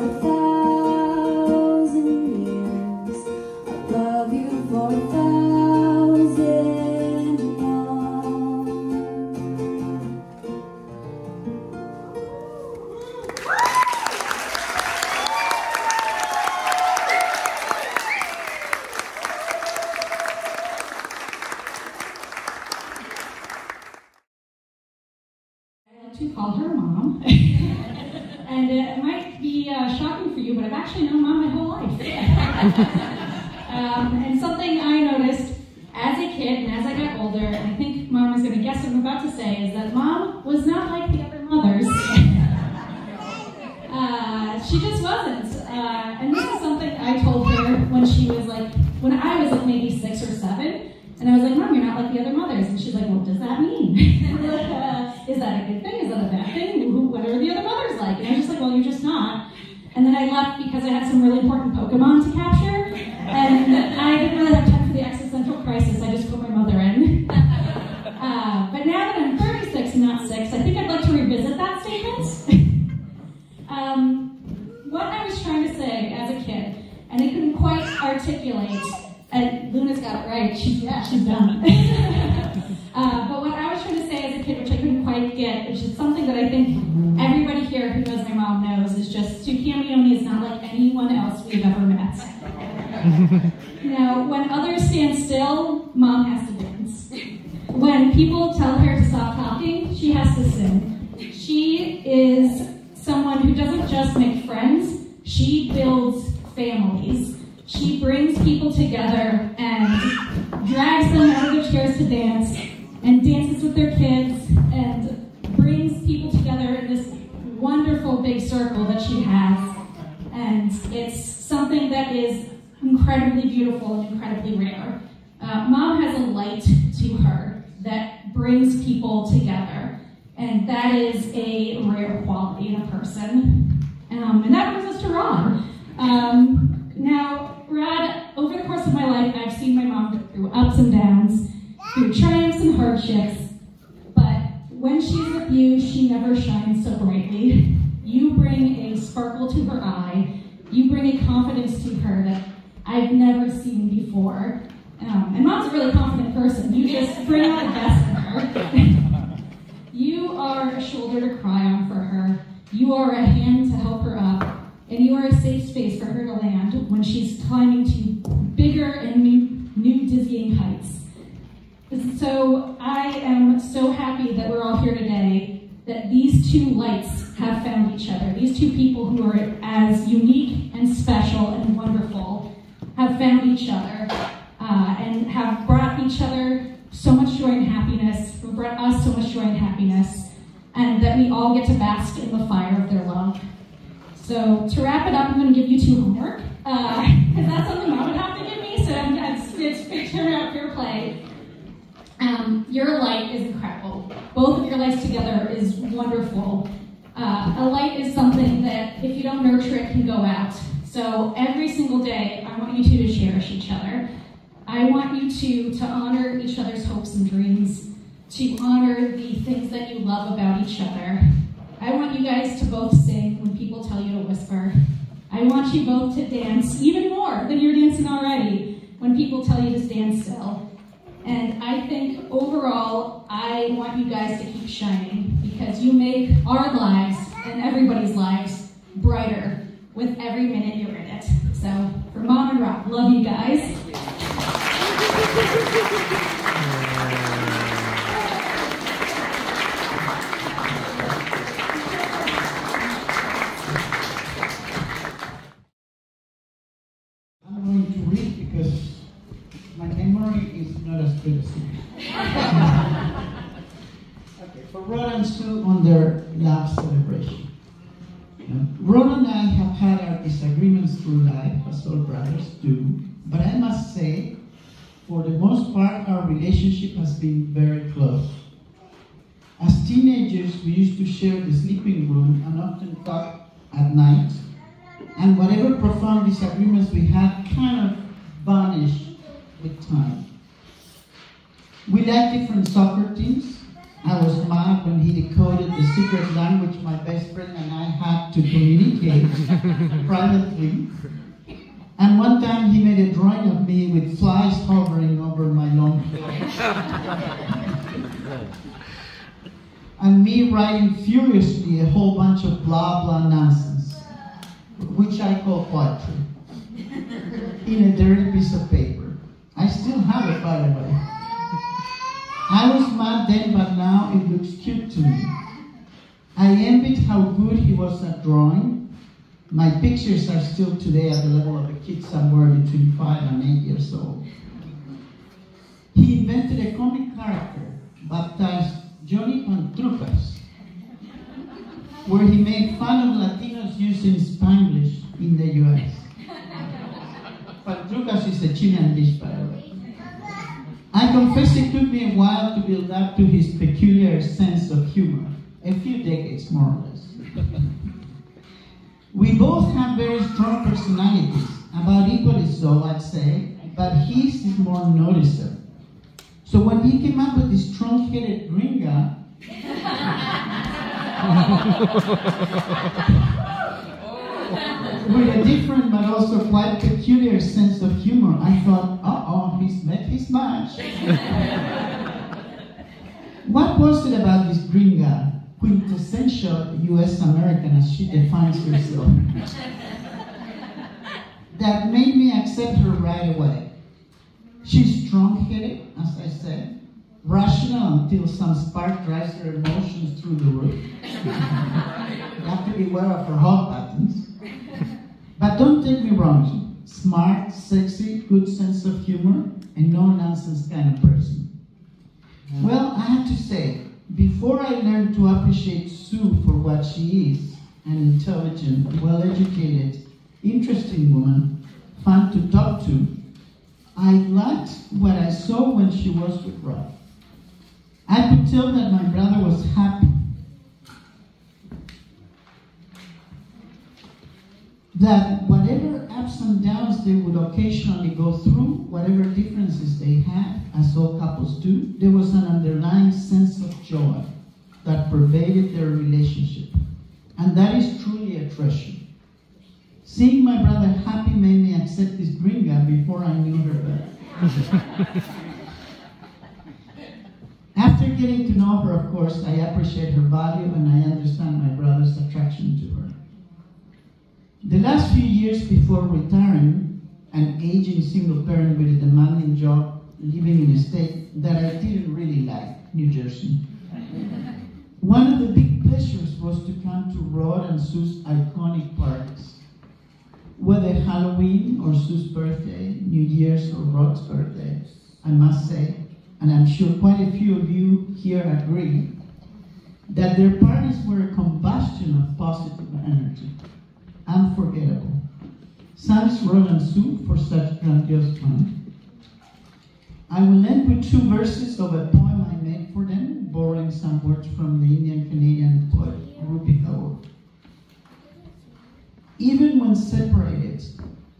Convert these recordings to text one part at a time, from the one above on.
1,000 years. I'll love you for 1,000 more. To call her mom. And it might be shocking for you, but I've actually known Mom my whole life. And something I noticed as a kid and as I got older, and I think Mom is going to guess what I'm about to say, is that Mom was not like the other mothers. She just wasn't. And this is something I told her when I was like maybe 6 or 7. And I was like, Mom, you're not like the other mothers. And she's like, what does that mean? Is that a good thing? Is that a bad thing? What are the other mothers like? And I was just like, well, you're just not. And then I left because I had some really important Pokemon to capture. And I didn't really have time for the existential crisis. I just put my mother in. But now that I'm 36 and not 6, I think I'd like to revisit that statement. What I was trying to say as a kid, and I couldn't quite articulate, and Luna's got it right. She's done. But what I was trying to say as a kid, which I couldn't quite get, which is something that I think everybody here who knows my mom knows, is just Suki Amioni is not like anyone else we've ever met. Now, when others stand still, Mom has to dance. When people tell her to stop talking, she has to sing. She is someone who doesn't just make friends, she builds families. She brings people together and drags them out of their chairs to dance and dances with their kids and brings people together in this wonderful big circle that she has. And it's something that is incredibly beautiful and incredibly rare. Mom has a light to her that brings people together. And that is a rare quality in a person. And that brings us to Rod. Now, Rod, over the course of my life, I've seen my mom go through ups and downs, through triumphs and hardships, but when she's with you, she never shines so brightly. You bring a sparkle to her eye. You bring a confidence to her that I've never seen before. And Mom's a really confident person. You just bring out the best in her. You are a shoulder to cry on for her. You are a hand to help her up. And you are a safe space for her to land when she's climbing to bigger and new dizzying heights. So I am so happy that we're all here today, that these two lights have found each other. These two people who are as unique and special and wonderful have found each other and have brought each other so much joy and happiness, who brought us so much joy and happiness, and that we all get to bask in the fire of their love. So to wrap it up, I'm going to give you 2 homework, because that's something Mom would have to give me, so it's fair play. Your light is incredible. Both of your lights together is wonderful. A light is something that, if you don't nurture it, can go out. So every single day, I want you two to cherish each other. I want you two to honor each other's hopes and dreams, to honor the things that you love about each other. I want you guys to both sing when people tell you to whisper. I want you both to dance even more than you're dancing already when people tell you to stand still. And I think overall, I want you guys to keep shining because you make our lives and everybody's lives brighter with every minute you're in it. So for Mom and Rob, love you guys. I'm going to read because my memory is not as good as yours. Okay, for Rod and Sue on their love celebration. Rod and I have had our disagreements through life, as all brothers do, but I must say, for the most part, our relationship has been very close. As teenagers, we used to share the sleeping room and often talk at night, and whatever profound disagreements we had kind of vanished with time. We like different soccer teams, I was mad when he decoded the secret language my best friend and I had to communicate privately. And one time he made a drawing of me with flies hovering over my long hair. And me writing furiously a whole bunch of blah blah nonsense, which I call poetry, in a dirty piece of paper. I still have it, by the way. I was mad then, but now it looks cute to me. I envied how good he was at drawing. My pictures are still today at the level of a kid somewhere between 5 and 8 years old. He invented a comic character baptized Johnny Pantrucas, where he made fun of Latinos using Spanglish in the US. Pantrucas is a Chilean dish, by the way. I confess it took me a while to build up to his peculiar sense of humor, a few decades more or less. We both have very strong personalities, about equally so, I'd say, but his is more noticeable. So when he came up with this trunk-headed gringa, with a different but also quite peculiar sense of humor, I thought, uh-oh, he's met his match. What was it about this gringa, quintessential US American as she defines herself, that made me accept her right away? She's strong-headed, as I said, rational until some spark drives her emotions through the roof. You have to beware of her hot buttons. But don't take me wrong, smart, sexy, good sense of humor, and no-nonsense kind of person. Well, I have to say, before I learned to appreciate Sue for what she is, an intelligent, well-educated, interesting woman, fun to talk to, I liked what I saw when she was with Rod. I could tell that my brother was happy. That whatever ups and downs they would occasionally go through, whatever differences they had, as all couples do, there was an underlying sense of joy that pervaded their relationship. And that is truly a treasure. Seeing my brother happy made me accept this gringa before I knew her better. After getting to know her, of course, I appreciate her value and I understand my brother's attraction to her. The last few years before retiring, an aging single parent with a demanding job, living in a state that I didn't really like, New Jersey. One of the big pleasures was to come to Rod and Sue's iconic parties. Whether Halloween or Sue's birthday, New Year's or Rod's birthday, I must say, and I'm sure quite a few of you here agree, that their parties were a combustion of positive energy. Unforgettable. Thanks, Rod and Sue, for such grandiose fun. I will end with 2 verses of a poem I made for them, borrowing some words from the Indian-Canadian poet Rupi Kaur. Even when separated,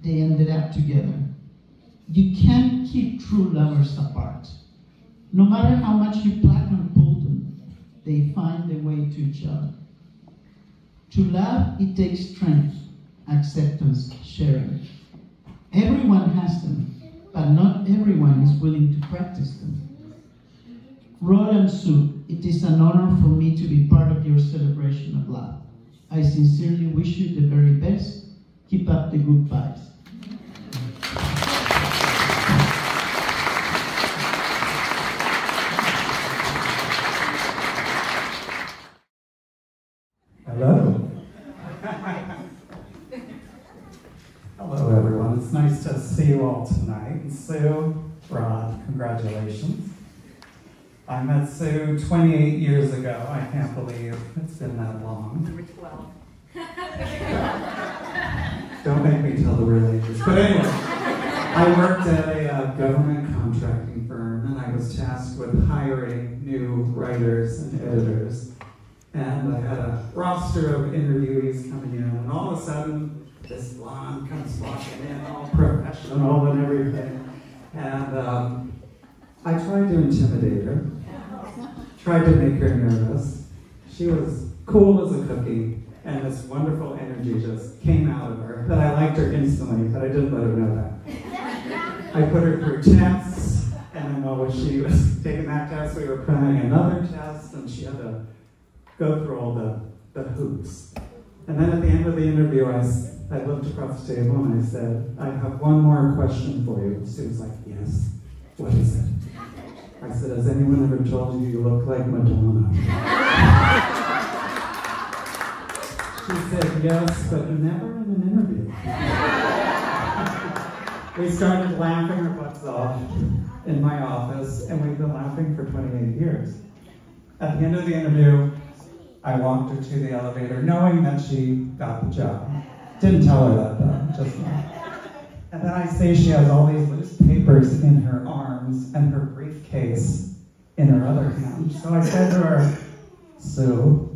they ended up together. You can't keep true lovers apart. No matter how much you pluck and pull them, they find their way to each other. To love, it takes strength, acceptance, sharing. Everyone has them, but not everyone is willing to practice them. Rod and Sue, it is an honor for me to be part of your celebration of love. I sincerely wish you the very best. Keep up the good vibes. Hello. Hello, everyone. It's nice to see you all tonight. And Sue, Rod, congratulations. I met Sue 28 years ago. I can't believe it's been that long. Number 12. Don't make me tell the real ages. But anyway, I worked at a government contracting firm, and I was tasked with hiring new writers and editors. And I had a roster of interviewees coming in, and all of a sudden, this blonde comes walking in, all professional and everything. And I tried to intimidate her. tried to make her nervous. She was cool as a cookie, and this wonderful energy just came out of her that I liked her instantly, but I didn't let her know that. I put her through tests, and then while she was taking that test, we were planning another test, and she had to go through all the hoops. And then at the end of the interview, I looked across the table and I said, I have one more question for you. She was like, yes. What is it? I said, has anyone ever told you you look like Madonna? She said, yes, but never in an interview. We started laughing our butts off in my office, and we've been laughing for 28 years. At the end of the interview, I walked her to the elevator, knowing that she got the job. Didn't tell her that, though, just now. And then I say she has all these loose papers in her arms and her briefcase in her other hand. So I said to her, Sue,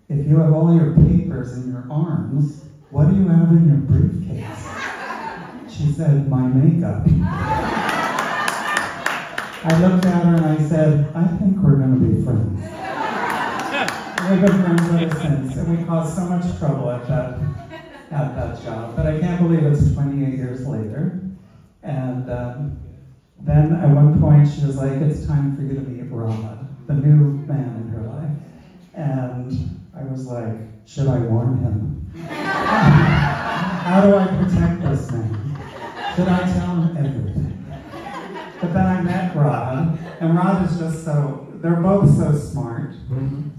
if you have all your papers in your arms, what do you have in your briefcase? She said, my makeup. I looked at her and I said, I think we're going to be friends. We've been friends ever since, and we caused so much trouble at that job. But I can't believe it's 28 years later. And then at one point she was like, it's time for you to meet Rod, the new man in her life. And I was like, should I warn him? How do I protect this man? Should I tell him everything? But then I met Rod, and Rod is just they're both so smart.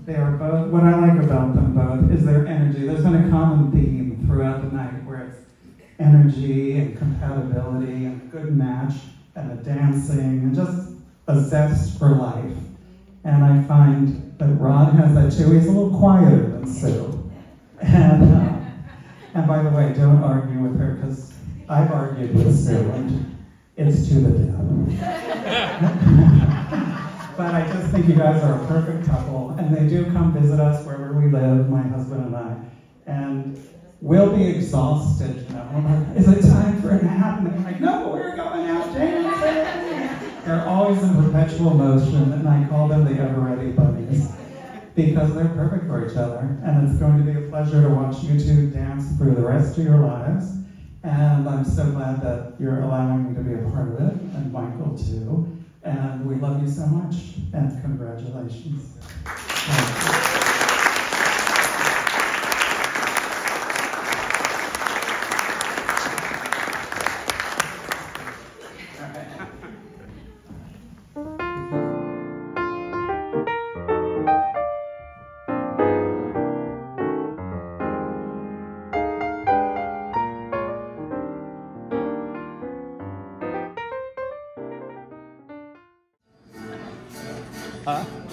They are both, what I like about them both is their energy. There's been a common theme throughout the night where it's energy and compatibility and a good match and the dancing and just a zest for life. And I find that Rod has that too. He's a little quieter than Sue. And by the way, don't argue with her because I've argued with Sue and it's to the death. But I just think you guys are a perfect couple, and they do come visit us wherever we live, my husband and I. And we'll be exhausted, you know. We're like, is it time for a nap? And they're like, no, we're going out dancing. They're always in perpetual motion, and I call them the ever-ready bunnies because they're perfect for each other. And it's going to be a pleasure to watch you two dance through the rest of your lives. And I'm so glad that you're allowing me to be a part of it, and Michael too. And we love you so much, and congratulations. Huh?